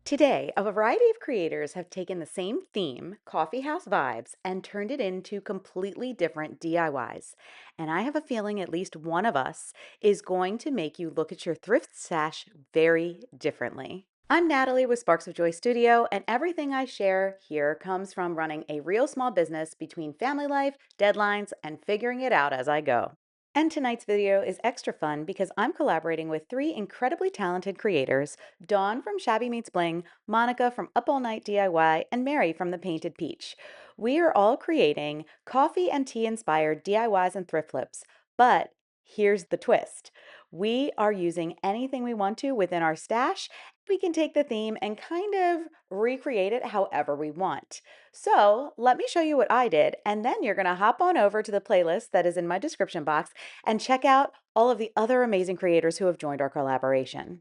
Today, a variety of creators have taken the same theme, coffee house vibes, and turned it into completely different DIYs. And I have a feeling at least one of us is going to make you look at your thrift stash very differently. I'm Natalie with Sparks of Joy Studio, and everything I share here comes from running a real small business between family life, deadlines, and figuring it out as I go. And tonight's video is extra fun because I'm collaborating with three incredibly talented creators: Dawn from Shabby Meets Bling, Monica from Up All Night DIY, and Mary from The Painted Peach. We are all creating coffee and tea inspired DIYs and thrift flips, but here's the twist. We are using anything we want to within our stash. We can take the theme and kind of recreate it however we want. So let me show you what I did, and then you're going to hop on over to the playlist that is in my description box and check out all of the other amazing creators who have joined our collaboration.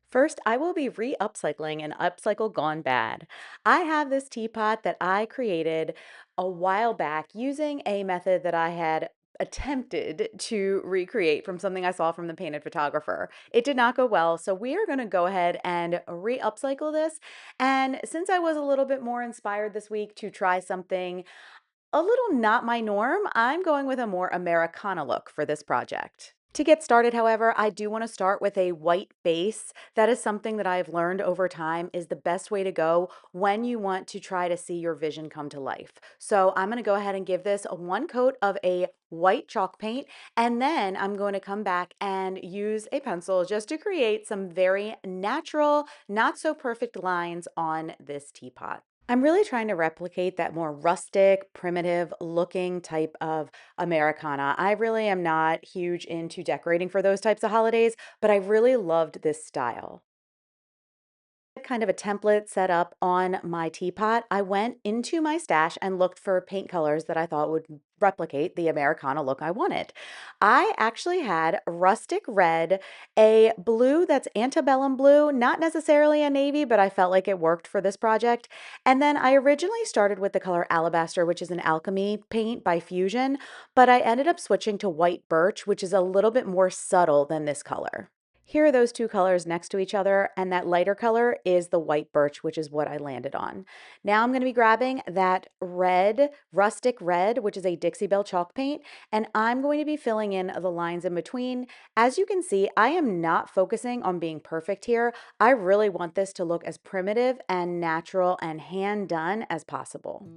First, I will be re-upcycling an upcycle gone bad. I have this teapot that I created a while back using a method that I had attempted to recreate from something I saw from the painted photographer. It did not go well, so we are going to go ahead and re-upcycle this. And since I was a little bit more inspired this week to try something a little not my norm, I'm going with a more Americana look for this project. To get started, however, I do want to start with a white base. That is something that I've learned over time is the best way to go when you want to try to see your vision come to life. So I'm going to go ahead and give this one coat of a white chalk paint, and then I'm going to come back and use a pencil just to create some very natural, not so perfect lines on this teapot. I'm really trying to replicate that more rustic, primitive looking type of Americana. I really am not huge into decorating for those types of holidays, but I really loved this style. Kind of a template set up on my teapot. I went into my stash and looked for paint colors that I thought would replicate the Americana look I wanted. I actually had rustic red, a blue that's antebellum blue, not necessarily a navy, but I felt like it worked for this project. And then I originally started with the color alabaster, which is an alchemy paint by Fusion, but I ended up switching to white birch, which is a little bit more subtle than this color. Here are those two colors next to each other, and that lighter color is the white birch, which is what I landed on. Now I'm going to be grabbing that red, rustic red, which is a Dixie Belle chalk paint, and I'm going to be filling in the lines in between. As you can see, I am not focusing on being perfect here. I really want this to look as primitive and natural and hand done as possible.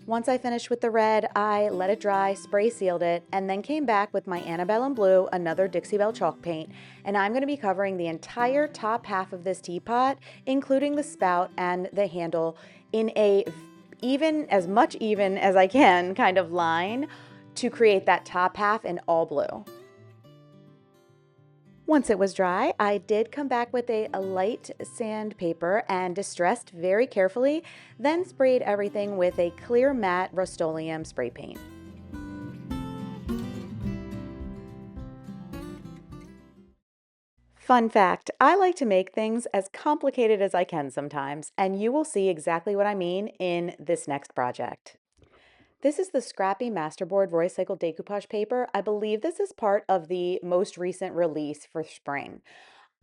Once I finished with the red, I let it dry, spray sealed it, and then came back with my Antebellum Blue, another Dixie Belle chalk paint, and I'm going to be covering the entire top half of this teapot, including the spout and the handle, in a even as I can kind of line to create that top half in all blue. Once it was dry, I did come back with a light sandpaper and distressed very carefully, then sprayed everything with a clear matte Rust-Oleum spray paint. Fun fact, I like to make things as complicated as I can sometimes, and you will see exactly what I mean in this next project. This is the Scrappy Masterboard Roycycled Decoupage paper. I believe this is part of the most recent release for spring.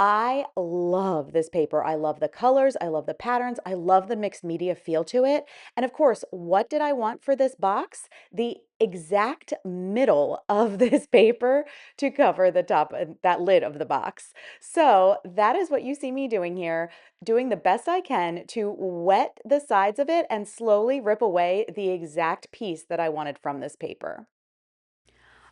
I love this paper. I love the colors. I love the patterns. I love the mixed media feel to it. And of course, what did I want for this box? The exact middle of this paper to cover the top, that lid of the box. So that is what you see me doing here, doing the best I can to wet the sides of it and slowly rip away the exact piece that I wanted from this paper.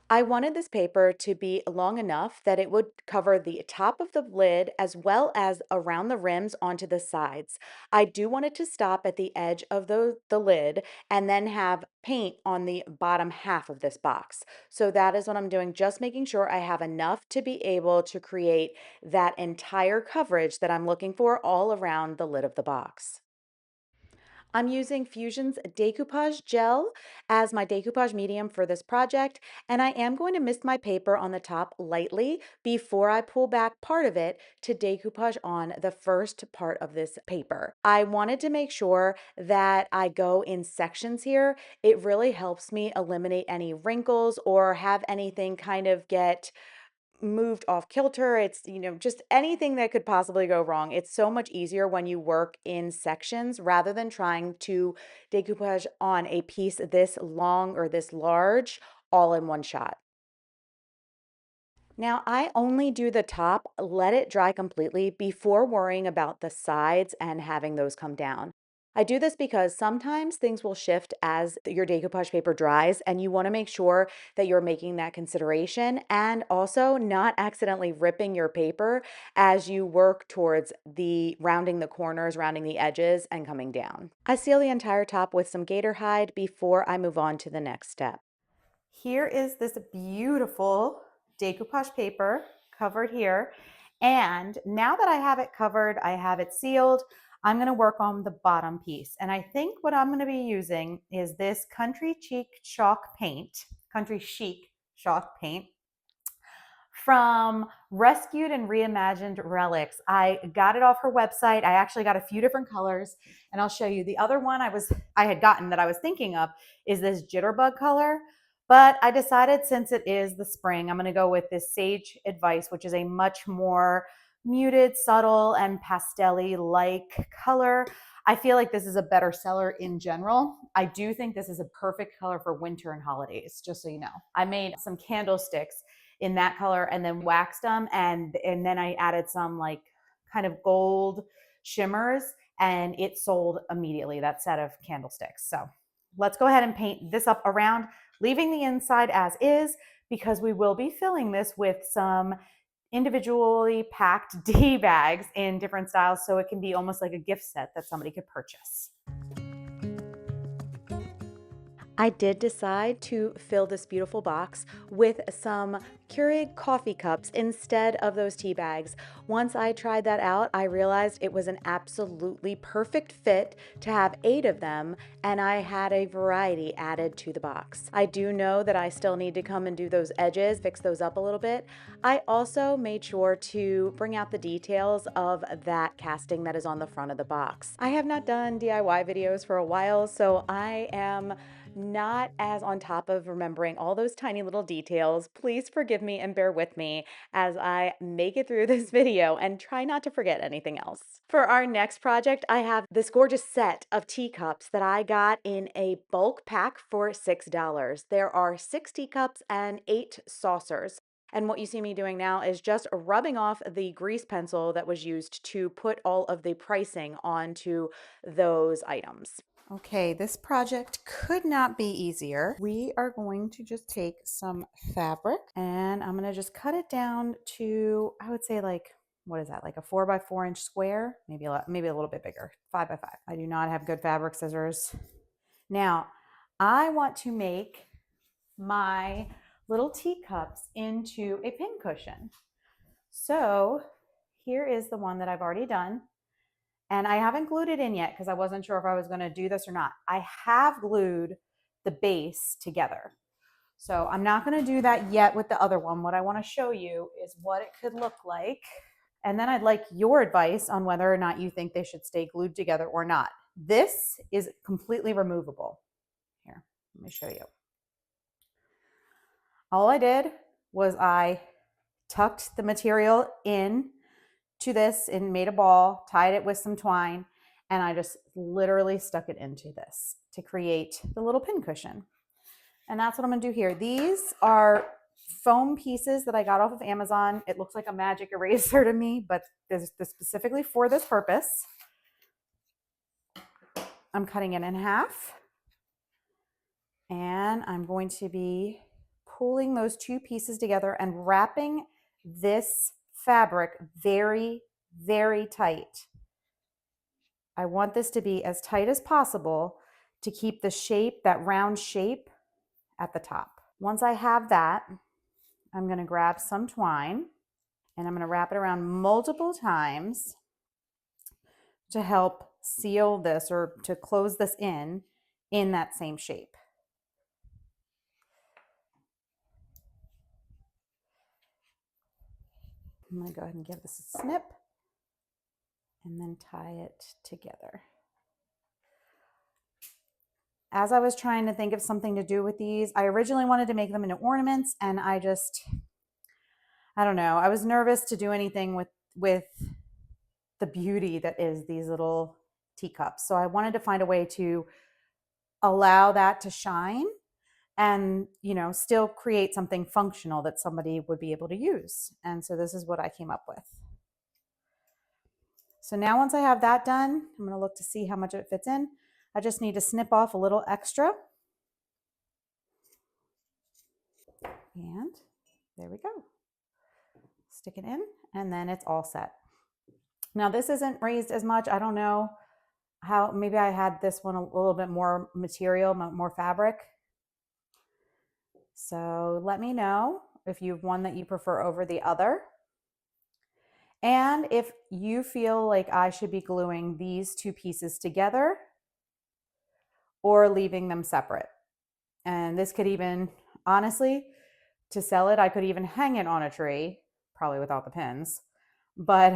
I wanted this paper to be long enough that it would cover the top of the lid as well as around the rims onto the sides. I do want it to stop at the edge of the lid and then have paint on the bottom half of this box. So that is what I'm doing, just making sure I have enough to be able to create that entire coverage that I'm looking for all around the lid of the box. I'm using Fusion's Decoupage Gel as my decoupage medium for this project, and I am going to mist my paper on the top lightly before I pull back part of it to decoupage on the first part of this paper. I wanted to make sure that I go in sections here. It really helps me eliminate any wrinkles or have anything kind of get moved off kilter. It's, just anything that could possibly go wrong. It's so much easier when you work in sections rather than trying to decoupage on a piece this long or this large all in one shot. Now, I only do the top, let it dry completely before worrying about the sides and having those come down. I do this because sometimes things will shift as your decoupage paper dries, and you want to make sure that you're making that consideration and also not accidentally ripping your paper as you work towards the rounding the corners, rounding the edges, and coming down. I seal the entire top with some Gator Hide before I move on to the next step. Here is this beautiful decoupage paper covered here. And now that I have it covered, I have it sealed, I'm gonna work on the bottom piece. And I think what I'm gonna be using is this Country Chic chalk paint from Rescued and Reimagined Relics. I got it off her website. I actually got a few different colors, and I'll show you. The other one I had gotten that I was thinking of is this Jitterbug color, but I decided since it is the spring, I'm going to go with this Sage Advice, which is a much more muted, subtle, and pastel-y like color. I feel like this is a better seller in general. I do think this is a perfect color for winter and holidays, just so you know. I made some candlesticks in that color and then waxed them, and then I added some like kind of gold shimmers, and it sold immediately, that set of candlesticks. So let's go ahead and paint this up around, leaving the inside as is, because we will be filling this with some individually packed D bags in different styles, so it can be almost like a gift set that somebody could purchase. I did decide to fill this beautiful box with some Keurig coffee cups instead of those tea bags. Once I tried that out, I realized it was an absolutely perfect fit to have 8 of them, and I had a variety added to the box. I do know that I still need to come and do those edges, fix those up a little bit. I also made sure to bring out the details of that casting that is on the front of the box. I have not done DIY videos for a while, so I am not as on top of remembering all those tiny little details. Please forgive me and bear with me as I make it through this video and try not to forget anything else. For our next project, I have this gorgeous set of teacups that I got in a bulk pack for $6. There are 6 teacups and 8 saucers. And what you see me doing now is just rubbing off the grease pencil that was used to put all of the pricing onto those items. Okay, this project could not be easier. We are going to just take some fabric and I'm gonna just cut it down to, I would say like, what is that, like a 4x4 inch square? Maybe a little bit bigger, 5x5. I do not have good fabric scissors. Now, I want to make my little teacups into a pin cushion. So here is the one that I've already done. And I haven't glued it in yet because I wasn't sure if I was going to do this or not. I have glued the base together. So I'm not going to do that yet with the other one. What I want to show you is what it could look like. And then I'd like your advice on whether or not you think they should stay glued together or not. This is completely removable. Here, let me show you. All I did was I tucked the material in to this and made a ball, tied it with some twine, and I just literally stuck it into this to create the little pin cushion. And that's what I'm gonna do here. These are foam pieces that I got off of Amazon. It looks like a magic eraser to me, but this is specifically for this purpose. I'm cutting it in half, and I'm going to be pulling those 2 pieces together and wrapping this fabric very, very tight. I want this to be as tight as possible to keep the shape, that round shape, at the top. Once I have that, I'm going to grab some twine and I'm going to wrap it around multiple times to help seal this or to close this in that same shape. I'm going to go ahead and give this a snip and then tie it together. As I was trying to think of something to do with these, I originally wanted to make them into ornaments, and I don't know, I was nervous to do anything with the beauty that is these little teacups. So I wanted to find a way to allow that to shine and, you know, still create something functional that somebody would be able to use. And so this is what I came up with. So now once I have that done, I'm going to look to see how much it fits in. I just need to snip off a little extra. And there we go. Stick it in, and then it's all set. Now this isn't raised as much. I don't know how, maybe I had this one a little bit more material, more fabric. So let me know if you have one that you prefer over the other. And if you feel like I should be gluing these two pieces together or leaving them separate. And this could even, honestly, to sell it, I could even hang it on a tree, probably without the pins, but,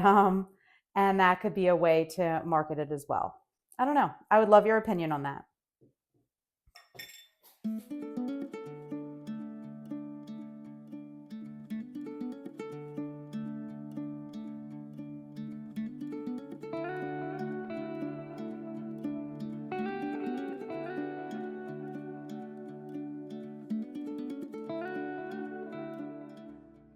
and that could be a way to market it as well. I don't know. I would love your opinion on that.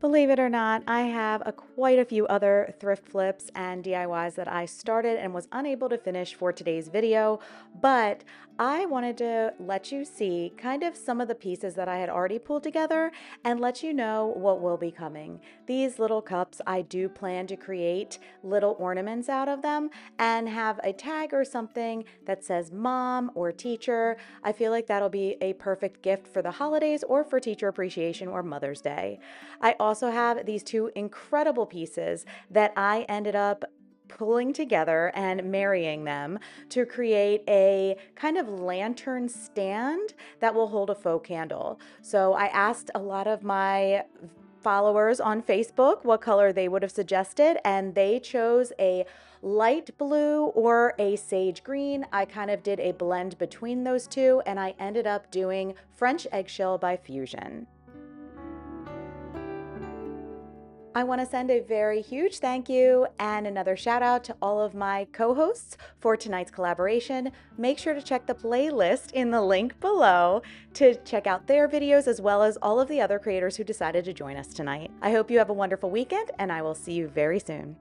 Believe it or not, I have quite a few other thrift flips and DIYs that I started and was unable to finish for today's video, but I wanted to let you see kind of some of the pieces that I had already pulled together and let you know what will be coming. These little cups, I do plan to create little ornaments out of them and have a tag or something that says mom or teacher. I feel like that'll be a perfect gift for the holidays or for Teacher Appreciation or Mother's Day. I also have these two incredible pieces that I ended up pulling together and marrying them to create a kind of lantern stand that will hold a faux candle. So I asked a lot of my followers on Facebook what color they would have suggested, and they chose a light blue or a sage green. I kind of did a blend between those two, and I ended up doing French eggshell by Fusion. I want to send a very huge thank you and another shout out to all of my co-hosts for tonight's collaboration. Make sure to check the playlist in the link below to check out their videos as well as all of the other creators who decided to join us tonight. I hope you have a wonderful weekend, and I will see you very soon.